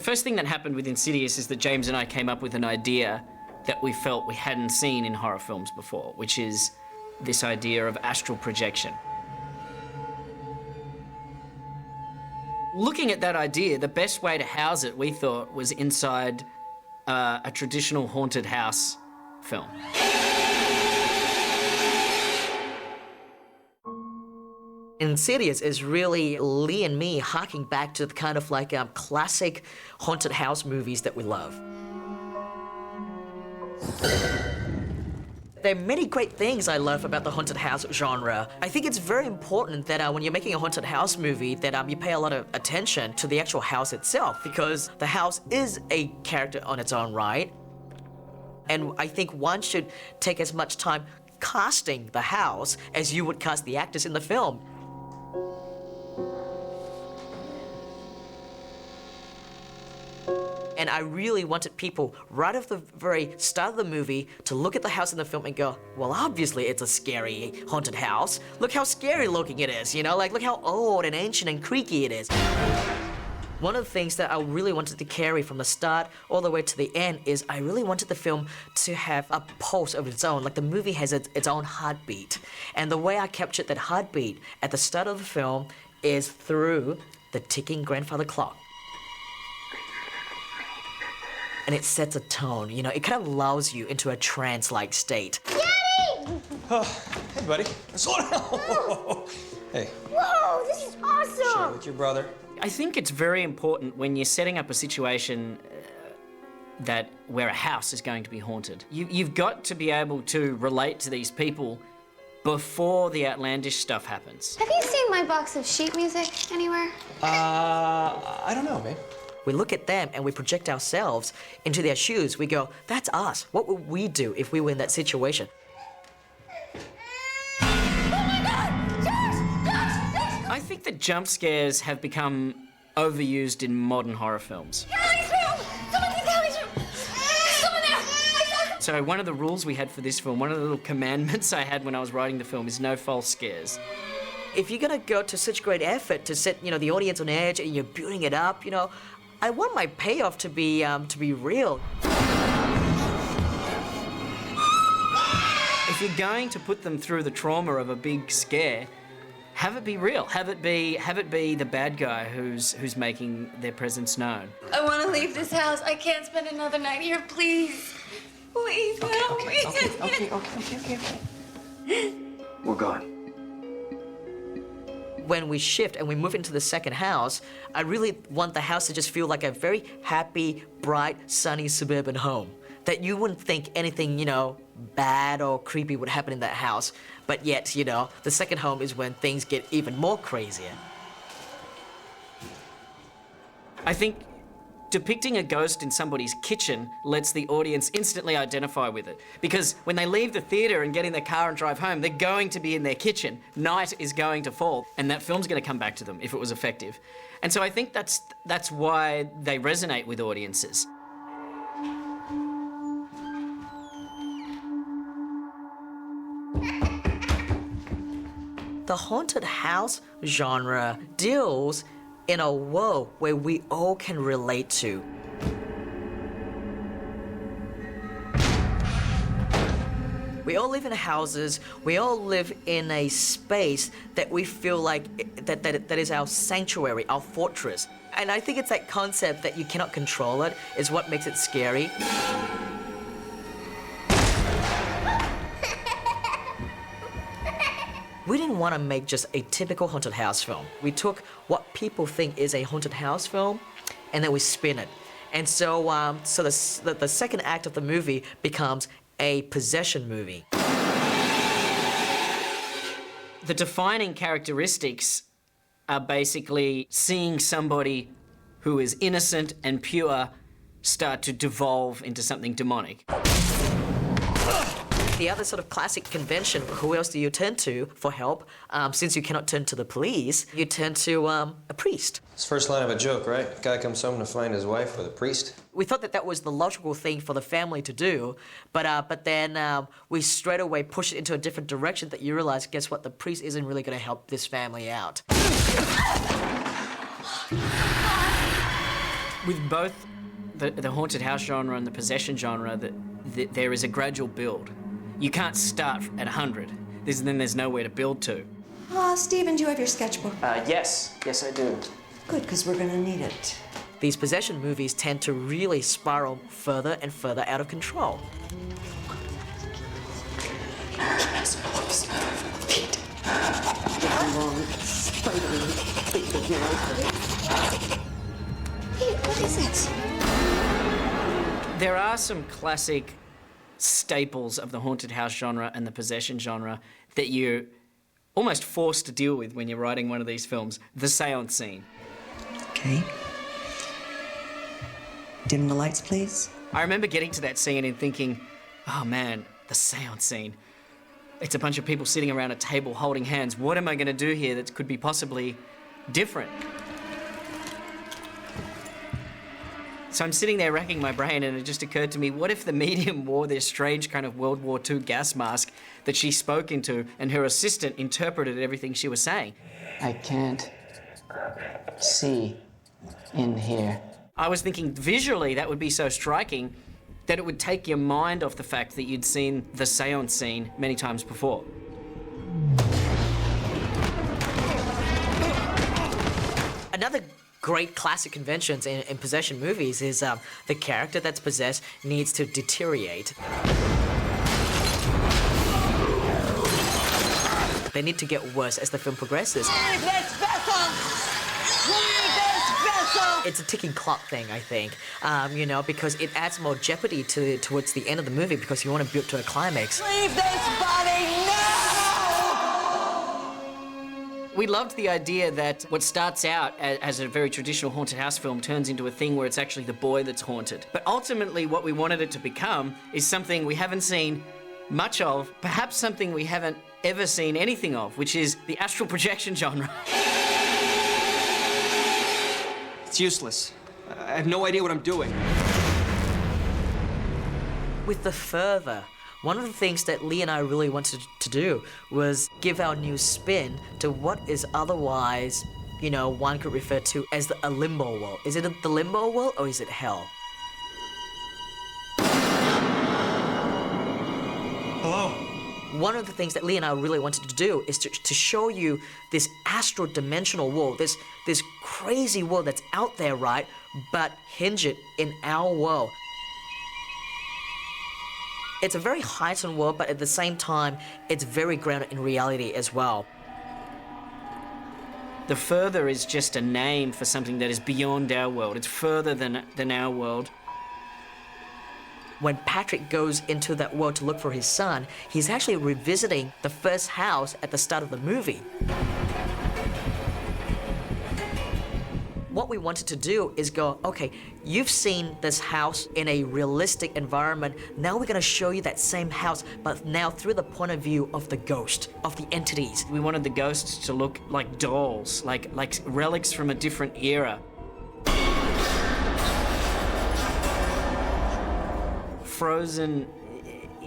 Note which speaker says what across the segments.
Speaker 1: first thing that happened with Insidious is that James and I came up with an idea that we felt we hadn't seen in horror films before, which is this idea of astral projection. Looking at that idea, the best way to house it, we thought, was inside a traditional haunted house film.
Speaker 2: Insidious is really Lee and me harking back to the kind of like classic haunted house movies that we love. There are many great things I love about the haunted house genre. I think it's very important that when you're making a haunted house movie that you pay a lot of attention to the actual house itself, because the house is a character on its own right. And I think one should take as much time casting the house as you would cast the actors in the film. And I really wanted people, right off the very start of the movie, to look at the house in the film and go, well, obviously it's a scary haunted house. Look how scary looking it is, you know? Like, look how old and ancient and creaky it is. One of the things that I really wanted to carry from the start all the way to the end is I really wanted the film to have a pulse of its own. Like, the movie has its own heartbeat. And the way I captured that heartbeat at the start of the film is through the ticking grandfather clock. And it sets a tone, you know, it kind of lulls you into a trance-like state.
Speaker 3: Daddy!
Speaker 4: Oh, hey, buddy. Slow down. Hey.
Speaker 3: Whoa, this is awesome!
Speaker 4: Share with your brother.
Speaker 1: I think it's very important when you're setting up a situation where a house is going to be haunted. You've got to be able to relate to these people before the outlandish stuff happens.
Speaker 3: Have you seen my box of sheet music anywhere?
Speaker 4: I don't know, babe.
Speaker 2: We look at them and we project ourselves into their shoes. We go, that's us. What would we do if we were in that situation?
Speaker 3: Oh my God! Josh!
Speaker 1: I think that jump scares have become overused in modern horror films.
Speaker 3: Callie's room! Someone's in Callie's room! Someone there!
Speaker 1: So one of the rules we had for this film, one of the little commandments I had when I was writing the film is no false scares.
Speaker 2: If you're gonna go to such great effort to set, you know, the audience on edge and you're building it up, you know, I want my payoff to be real.
Speaker 1: If you're going to put them through the trauma of a big scare, have it be real. Have it be the bad guy who's making their presence known.
Speaker 3: I want to leave this house. I can't spend another night here, please. Please help me.
Speaker 4: Okay. We're gone.
Speaker 2: When we shift and we move into the second house, I really want the house to just feel like a very happy, bright, sunny suburban home. That you wouldn't think anything, you know, bad or creepy would happen in that house. But yet, you know, the second home is when things get even more crazier.
Speaker 1: I think depicting a ghost in somebody's kitchen lets the audience instantly identify with it. Because when they leave the theatre and get in their car and drive home, they're going to be in their kitchen. Night is going to fall, and that film's going to come back to them if it was effective. And so I think that's why they resonate with audiences.
Speaker 2: The haunted house genre deals in a world where we all can relate to. We all live in houses, we all live in a space that we feel like that is our sanctuary, our fortress. And I think it's that concept that you cannot control it is what makes it scary. We didn't want to make just a typical haunted house film. We took what people think is a haunted house film, and then we spin it. And so, the second act of the movie becomes a possession movie.
Speaker 1: The defining characteristics are basically seeing somebody who is innocent and pure start to devolve into something demonic.
Speaker 2: The other sort of classic convention, who else do you turn to for help? Since you cannot turn to the police, you turn to a priest.
Speaker 4: It's the first line of a joke, right? Guy comes home to find his wife with a priest.
Speaker 2: We thought that was the logical thing for the family to do, but then we straight away pushed it into a different direction that you realize, guess what, the priest isn't really going to help this family out.
Speaker 1: With both the haunted house genre and the possession genre, there is a gradual build. You can't start at 100. Then there's nowhere to build to.
Speaker 5: Stephen, do you have your sketchbook?
Speaker 1: Yes I do.
Speaker 5: Good, because we're gonna need it.
Speaker 2: These possession movies tend to really spiral further and further out of control.
Speaker 5: What is it?
Speaker 1: There are some classic staples of the haunted house genre and the possession genre that you're almost forced to deal with when you're writing one of these films. The seance scene.
Speaker 5: Okay. Dim the lights, please.
Speaker 1: I remember getting to that scene and thinking, oh man, the seance scene. It's a bunch of people sitting around a table holding hands. What am I going to do here that could be possibly different? So I'm sitting there racking my brain, and it just occurred to me, what if the medium wore this strange kind of World War II gas mask that she spoke into, and her assistant interpreted everything she was saying?
Speaker 6: I can't see in here.
Speaker 1: I was thinking visually that would be so striking that it would take your mind off the fact that you'd seen the seance scene many times before.
Speaker 2: Another great classic conventions in possession movies is the character that's possessed needs to deteriorate. They need to get worse as the film progresses. It's a ticking clock thing, I think, because it adds more jeopardy towards the end of the movie because you want to build to a climax.
Speaker 5: Leave this body now!
Speaker 1: We loved the idea that what starts out as a very traditional haunted house film turns into a thing where it's actually the boy that's haunted. But ultimately what we wanted it to become is something we haven't seen much of, perhaps something we haven't ever seen anything of, which is the astral projection genre.
Speaker 4: It's useless. I have no idea what I'm doing.
Speaker 2: With the further, one of the things that Lee and I really wanted to do was give our new spin to what is otherwise, one could refer to as a limbo world. Is it the limbo world or is it hell?
Speaker 4: Hello?
Speaker 2: One of the things that Lee and I really wanted to do is to show you this astral dimensional world, this crazy world that's out there, right? But hinge it in our world. It's a very heightened world, but at the same time, it's very grounded in reality as well.
Speaker 1: The further is just a name for something that is beyond our world. It's further than our world.
Speaker 2: When Patrick goes into that world to look for his son, he's actually revisiting the first house at the start of the movie. What we wanted to do is go, okay, you've seen this house in a realistic environment. Now we're gonna show you that same house, but now through the point of view of the ghost, of the entities.
Speaker 1: We wanted the ghosts to look like dolls, like relics from a different era. Frozen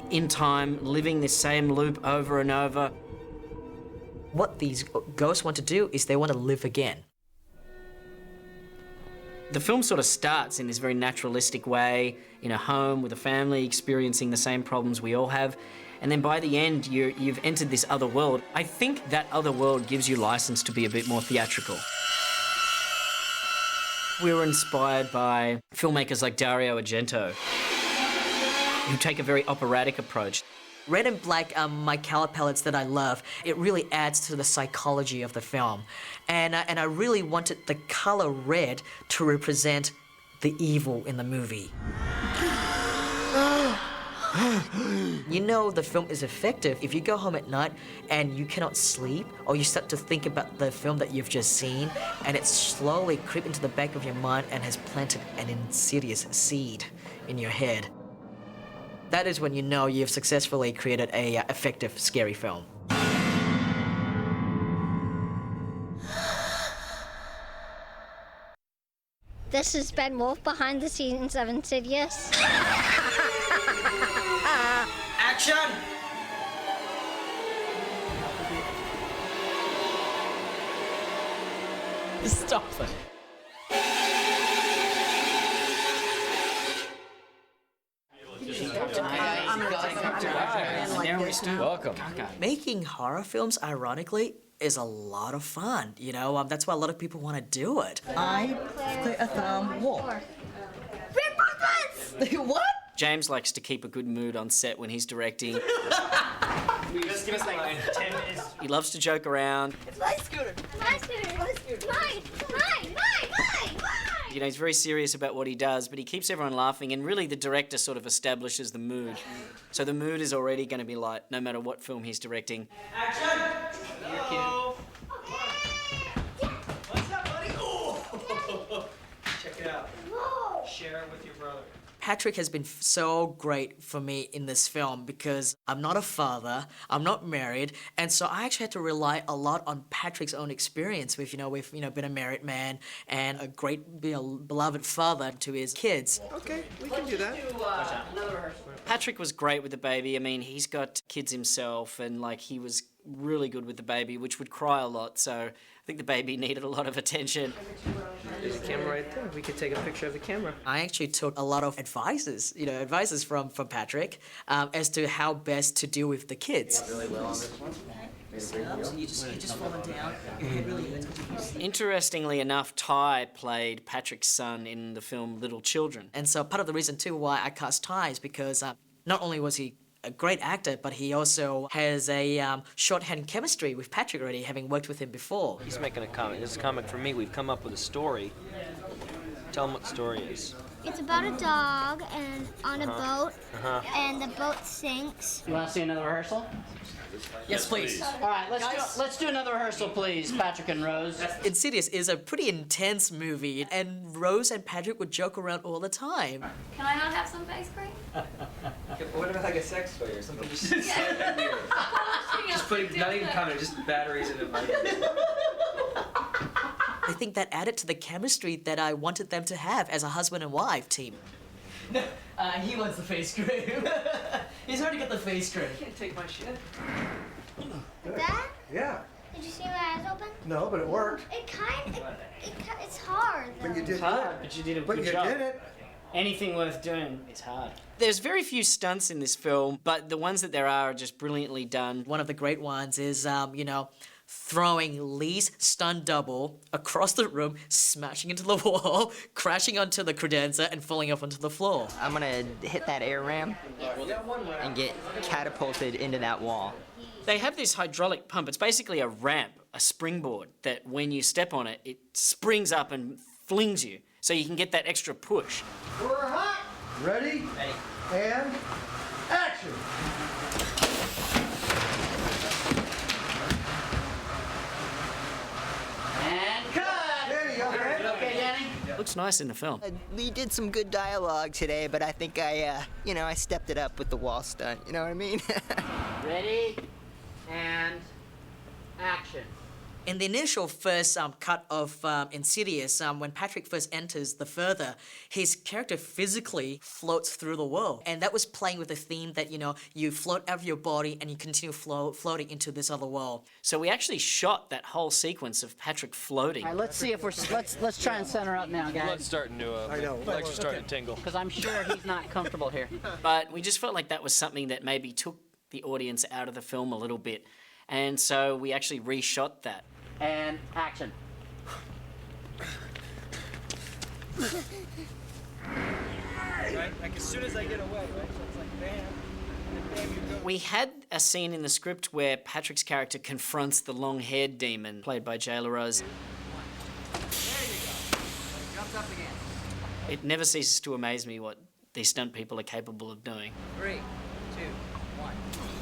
Speaker 1: in time, living this same loop over and over.
Speaker 2: What these ghosts want to do is they want to live again.
Speaker 1: The film sort of starts in this very naturalistic way, in a home with a family experiencing the same problems we all have. And then by the end, you've entered this other world. I think that other world gives you license to be a bit more theatrical. We were inspired by filmmakers like Dario Argento, who take a very operatic approach.
Speaker 2: Red and black are my color palettes that I love. It really adds to the psychology of the film. And I really wanted the color red to represent the evil in the movie. The film is effective if you go home at night and you cannot sleep, or you start to think about the film that you've just seen, and it slowly creeps into the back of your mind and has planted an insidious seed in your head. That is when you know you've successfully created a effective, scary film.
Speaker 7: This has been Wolf behind the scenes of Insidious.
Speaker 4: Action!
Speaker 2: Stop it.
Speaker 4: Welcome.
Speaker 2: Making horror films, ironically, is a lot of fun. You know, that's why a lot of people want to do it.
Speaker 5: I play a wall.
Speaker 2: What?
Speaker 1: James likes to keep a good mood on set when he's directing.
Speaker 8: Just give us like 10 minutes.
Speaker 1: He loves to joke around.
Speaker 5: It's my scooter.
Speaker 7: My scooter. Mine.
Speaker 1: You know, he's very serious about what he does, but he keeps everyone laughing, and really the director sort of establishes the mood. So the mood is already going to be light, no matter what film he's directing.
Speaker 8: Action! Hello. What's up, buddy? Oh. Check it out. Share it with your brother.
Speaker 2: Patrick has been so great for me in this film because I'm not a father, I'm not married, and so I actually had to rely a lot on Patrick's own experience with, been a married man and a great, beloved father to his kids.
Speaker 9: Okay, we can do that.
Speaker 1: Patrick was great with the baby. I mean, he's got kids himself, and he was really good with the baby, which would cry a lot, so I think the baby needed a lot of attention.
Speaker 9: There's a camera right there. We could take a picture of the camera.
Speaker 2: I actually took a lot of advices from Patrick as to how best to deal with the kids.
Speaker 9: Really well on this one.
Speaker 2: You just falling down. Your head really hurts.
Speaker 1: Interestingly enough, Ty played Patrick's son in the film Little Children.
Speaker 2: And so part of the reason too why I cast Ty is because not only was he a great actor, but he also has a shorthand chemistry with Patrick already, having worked with him before.
Speaker 10: He's making a comic. This is a comic for me. We've come up with a story. Tell him what the story is.
Speaker 7: It's about a dog and on a boat, and the boat sinks.
Speaker 6: You want to see another rehearsal?
Speaker 2: Yes, please.
Speaker 6: All right, let's do another rehearsal, please, Patrick and Rose.
Speaker 2: Insidious is a pretty intense movie, and Rose and Patrick would joke around all the time.
Speaker 3: Can I not have some ice cream?
Speaker 9: What about like a sex toy or something? Just putting, not even counting, just batteries in it.
Speaker 2: I think that added to the chemistry that I wanted them to have as a husband and wife team. No, he wants the face cream. He's already got the face cream.
Speaker 9: Can't take my shit.
Speaker 7: Dad,
Speaker 11: Yeah.
Speaker 7: did you see my eyes open?
Speaker 11: No, but it worked.
Speaker 7: It's hard.
Speaker 11: But you did
Speaker 6: It's hard, but you did a
Speaker 11: But
Speaker 6: good
Speaker 11: you
Speaker 6: job.
Speaker 11: did it.
Speaker 6: Anything worth doing, it's hard.
Speaker 1: There's very few stunts in this film, but the ones that there are just brilliantly done.
Speaker 2: One of the great ones is, throwing Lee's stunt double across the room, smashing into the wall, crashing onto the credenza, and falling off onto the floor.
Speaker 12: I'm gonna hit that air ram and get catapulted into that wall.
Speaker 1: They have this hydraulic pump. It's basically a ramp, a springboard, that when you step on it, it springs up and flings you, so you can get that extra push.
Speaker 11: We're hot. Ready? And action.
Speaker 6: And cut!
Speaker 11: There you go.
Speaker 6: Okay, Danny?
Speaker 1: Looks nice in the film.
Speaker 12: Lee did some good dialogue today, but I think I stepped it up with the wall stunt. You know what I mean?
Speaker 6: Ready? And action.
Speaker 2: In the initial first cut of Insidious, when Patrick first enters the further, his character physically floats through the world. And that was playing with the theme that, you float out of your body and you continue floating into this other world.
Speaker 1: So we actually shot that whole sequence of Patrick floating.
Speaker 6: All right, let's see if let's try and center up now, guys.
Speaker 10: Blood's starting to, legs are starting to tingle.
Speaker 6: Because I'm sure he's not comfortable here.
Speaker 1: But we just felt like that was something that maybe took the audience out of the film a little bit. And so we actually reshot that.
Speaker 6: And action.
Speaker 9: Right? Like as soon as I get away, right? So it's like bam, and then bam, you go.
Speaker 1: We had a scene in the script where Patrick's character confronts the long-haired demon, played by Jayla Rose.
Speaker 12: Jumps up again.
Speaker 1: It never ceases to amaze me what these stunt people are capable of doing.
Speaker 12: 3, 2, 1.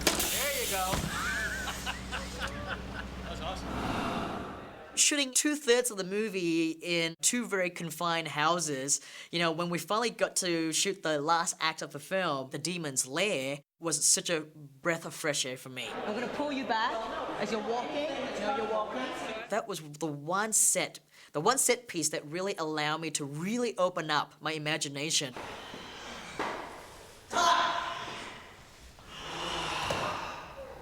Speaker 12: There you go.
Speaker 2: Shooting 2/3 of the movie in 2 very confined houses, when we finally got to shoot the last act of the film, the demon's lair, was such a breath of fresh air for me.
Speaker 5: I'm gonna pull you back as you're walking. You're walking.
Speaker 2: That was the one set piece that really allowed me to really open up my imagination.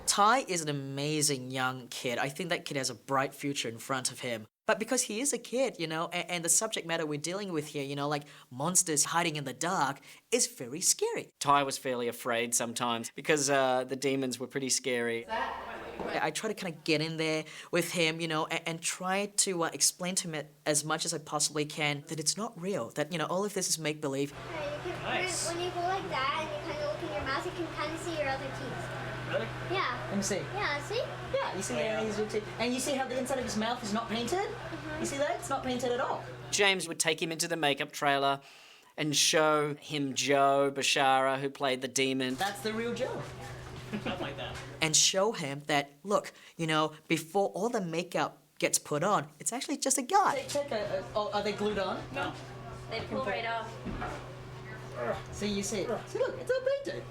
Speaker 2: Ty is an amazing young kid. I think that kid has a bright future in front of him. But because he is a kid, you know, and the subject matter we're dealing with here, you know, like monsters hiding in the dark, is very scary.
Speaker 1: Ty was fairly afraid sometimes because the demons were pretty scary.
Speaker 2: I try to kind of get in there with him, you know, and try to explain to him as much as I possibly can that it's not real, that, you know, all of this is make-believe.
Speaker 7: Nice. When you go like that and you kind of open your mouth, you can kind of see your other teeth.
Speaker 5: Really?
Speaker 7: Yeah.
Speaker 5: Let me see.
Speaker 7: Yeah, see?
Speaker 5: Yeah, you see his teeth. And you see how the inside of his mouth is not painted? You see that? It's not painted at all.
Speaker 1: James would take him into the makeup trailer and show him Joe Bashara, who played the demon.
Speaker 5: That's the real Joe. Something like that.
Speaker 2: And show him that, look, you know, before all the makeup gets put on, it's actually just a guy.
Speaker 5: Are they glued on?
Speaker 3: No. They pull right off.
Speaker 5: See, you see it. See, look, it's all painted.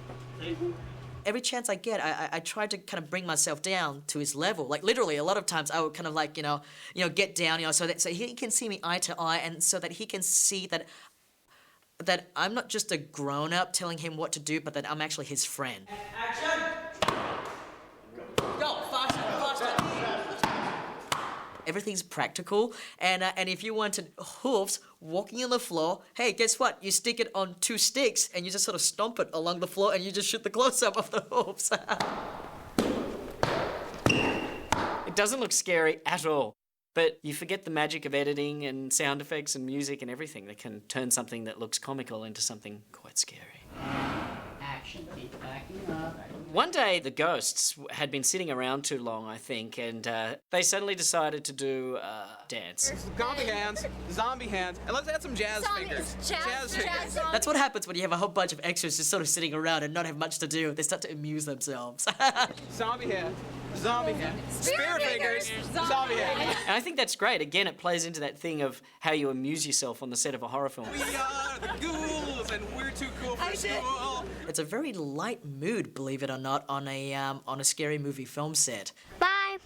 Speaker 2: Every chance I get, I try to kind of bring myself down to his level. Like literally, a lot of times I would kind of like, you know, get down, you know, so he can see me eye to eye, and so that he can see that I'm not just a grown-up telling him what to do, but that I'm actually his friend.
Speaker 5: Action! Go, faster, faster.
Speaker 2: Everything's practical, and if you wanted hoofs walking on the floor, hey, guess what? You stick it on 2 sticks, and you just sort of stomp it along the floor, and you just shoot the close-up of the hoofs.
Speaker 1: It doesn't look scary at all, but you forget the magic of editing and sound effects and music and everything that can turn something that looks comical into something quite scary.
Speaker 6: Action, keep backing up.
Speaker 1: One day, the ghosts had been sitting around too long, I think, and they suddenly decided to do a dance.
Speaker 9: Zombie hands, and let's add some jazz fingers.
Speaker 3: Jazz fingers.
Speaker 2: That's what happens when you have a whole bunch of extras just sort of sitting around and not have much to do. They start to amuse themselves.
Speaker 9: Zombie hands, spirit fingers, zombie hands.
Speaker 1: And I think that's great. Again, it plays into that thing of how you amuse yourself on the set of a horror film.
Speaker 9: We are the ghouls, and we're too cool for school.
Speaker 2: It's a very light mood, believe it or not, on a scary movie film set.
Speaker 7: Bye.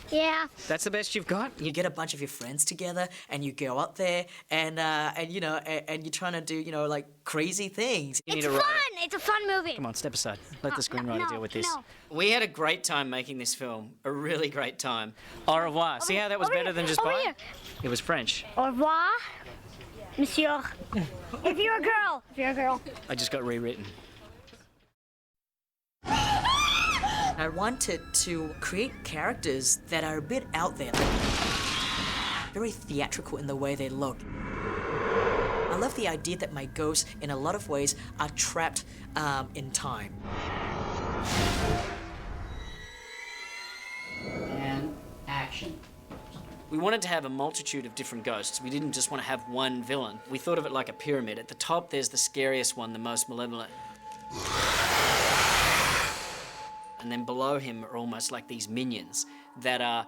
Speaker 7: Yeah.
Speaker 1: That's the best you've got?
Speaker 2: You get a bunch of your friends together and you go up there and you know, and you're trying to do, you know, like crazy things.
Speaker 7: It's fun. It's a fun movie.
Speaker 1: Come on, step aside. Let the screenwriter
Speaker 7: no,
Speaker 1: deal with this.
Speaker 7: no.
Speaker 1: We had a great time making this film. A really great time. Au revoir. See how that was better than just
Speaker 7: over
Speaker 1: bye?
Speaker 7: here.
Speaker 1: It was French.
Speaker 7: Au revoir, monsieur. If you're a girl. If you're a girl.
Speaker 1: I just got rewritten.
Speaker 2: I wanted to create characters that are a bit out there, very theatrical in the way they look. I love the idea that my ghosts, in a lot of ways, are trapped in time.
Speaker 6: And action.
Speaker 1: We wanted to have a multitude of different ghosts. We didn't just want to have one villain. We thought of it like a pyramid. At the top, there's the scariest one, the most malevolent. And then below him are almost like these minions that are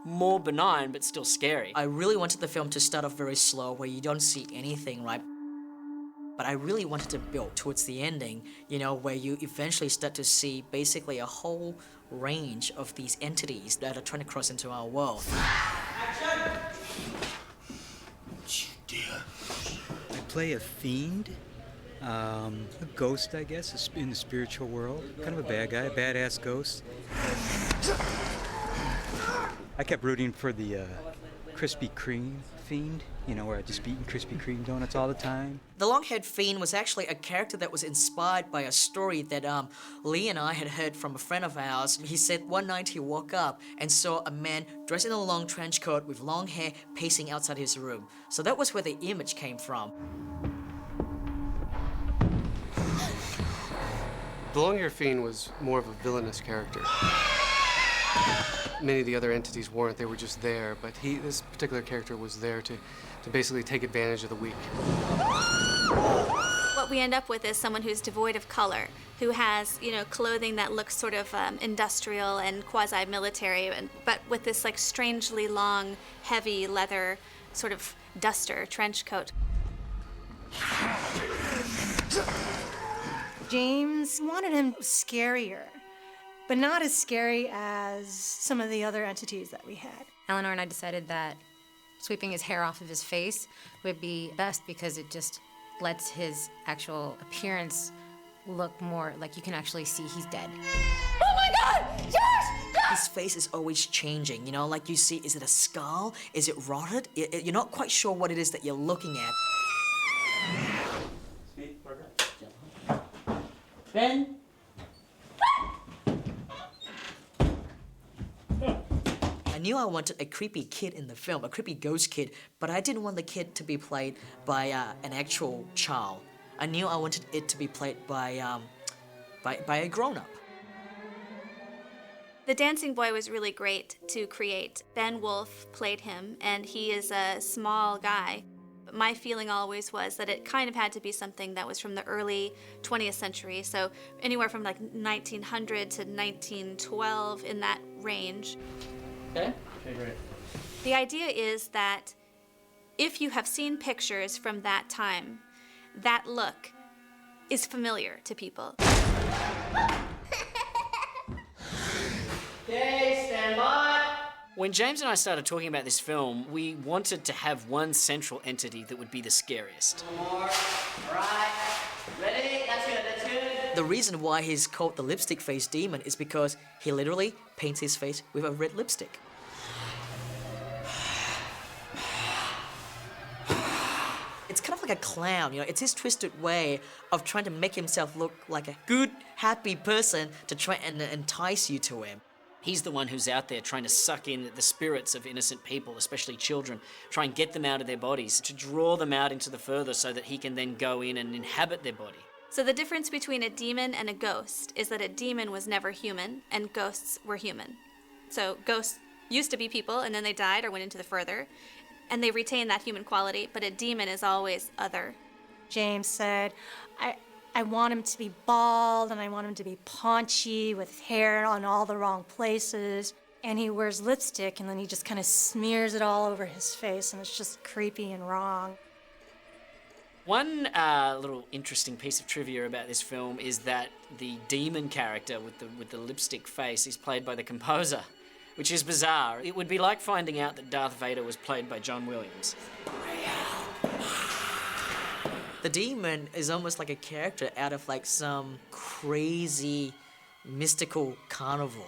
Speaker 1: more benign but still scary.
Speaker 2: I really wanted the film to start off very slow, where you don't see anything, right? But I really wanted to build towards the ending, you know, where you eventually start to see basically a whole range of these entities that are trying to cross into our world.
Speaker 13: I play a fiend, a ghost, I guess, in the spiritual world. Kind of a bad guy, a badass ghost. I kept rooting for the Krispy Kreme fiend, you know, where I just eating Krispy Kreme donuts all the time.
Speaker 2: The long-haired fiend was actually a character that was inspired by a story that Lee and I had heard from a friend of ours. He said one night he woke up and saw a man dressed in a long trench coat with long hair pacing outside his room. So that was where the image came from.
Speaker 14: The long-haired fiend was more of a villainous character. Many of the other entities weren't, they were just there, but this particular character was there to basically take advantage of the weak.
Speaker 3: What we end up with is someone who's devoid of color, who has, you know, clothing that looks sort of industrial and quasi-military, but with this like strangely long, heavy leather sort of duster trench coat.
Speaker 15: James wanted him scarier, but not as scary as some of the other entities that we had.
Speaker 16: Eleanor and I decided that sweeping his hair off of his face would be best because it just lets his actual appearance look more like you can actually see he's dead.
Speaker 3: Oh my God! Josh!
Speaker 2: His face is always changing, you know, like you see, is it a skull? Is it rotted? You're not quite sure what it is that you're looking at.
Speaker 6: Ben?
Speaker 2: I knew I wanted a creepy kid in the film, a creepy ghost kid, but I didn't want the kid to be played by an actual child. I knew I wanted it to be played by a grown-up.
Speaker 3: The Dancing Boy was really great to create. Ben Wolf played him, and he is a small guy. But my feeling always was that it kind of had to be something that was from the early 20th century, so anywhere from like 1900 to 1912, in that range.
Speaker 6: Okay? Okay, great.
Speaker 3: The idea is that if you have seen pictures from that time, that look is familiar to people.
Speaker 6: Okay, stand by.
Speaker 1: When James and I started talking about this film, we wanted to have one central entity that would be the scariest.
Speaker 6: One more. All right. Ready? That's good, that's good.
Speaker 2: The reason why he's called the lipstick face demon is because he literally paints his face with a red lipstick. It's kind of like a clown, you know, it's his twisted way of trying to make himself look like a good, happy person to try and entice you to him.
Speaker 1: He's the one who's out there trying to suck in the spirits of innocent people, especially children, try and get them out of their bodies, to draw them out into the further so that he can then go in and inhabit their body.
Speaker 3: So the difference between a demon and a ghost is that a demon was never human and ghosts were human. So ghosts used to be people and then they died or went into the further, and they retain that human quality, but a demon is always other.
Speaker 15: James said, I want him to be bald and I want him to be paunchy with hair on all the wrong places. And he wears lipstick and then he just kind of smears it all over his face and it's just creepy and wrong.
Speaker 1: One little interesting piece of trivia about this film is that the demon character with the lipstick face is played by the composer, which is bizarre. It would be like finding out that Darth Vader was played by John Williams.
Speaker 2: The demon is almost like a character out of like some crazy mystical carnival.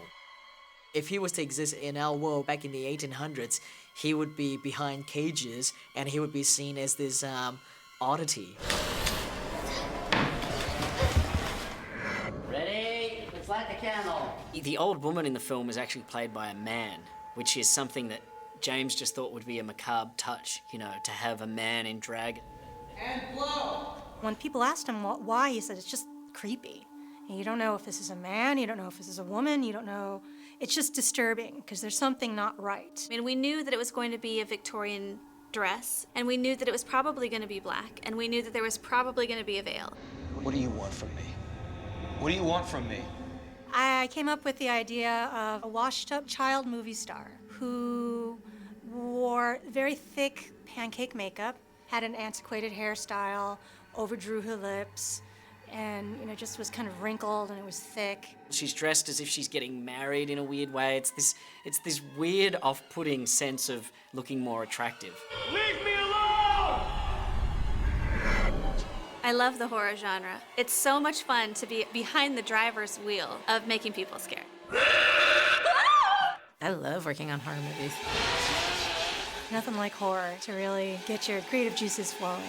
Speaker 2: If he was to exist in our world back in the 1800s, he would be behind cages and he would be seen as this oddity.
Speaker 6: Ready? Let's light the candle.
Speaker 1: The old woman in the film is actually played by a man, which is something that James just thought would be a macabre touch, you know, to have a man in drag.
Speaker 6: And blow.
Speaker 15: When people asked him why, he said it's just creepy. And you don't know if this is a man, you don't know if this is a woman, you don't know. It's just disturbing because there's something not right.
Speaker 3: I mean, we knew that it was going to be a Victorian dress, and we knew that it was probably going to be black, and we knew that there was probably going to be a veil.
Speaker 4: What do you want from me? What do you want from me?
Speaker 15: I came up with the idea of a washed-up child movie star who wore very thick pancake makeup, had an antiquated hairstyle, overdrew her lips, and just was kind of wrinkled and it was thick.
Speaker 1: She's dressed as if she's getting married in a weird way. It's this weird, off-putting sense of looking more attractive.
Speaker 6: Leave me alone!
Speaker 3: I love the horror genre. It's so much fun to be behind the driver's wheel of making people scared.
Speaker 16: I love working on horror movies.
Speaker 15: Nothing like horror to really get your creative juices flowing.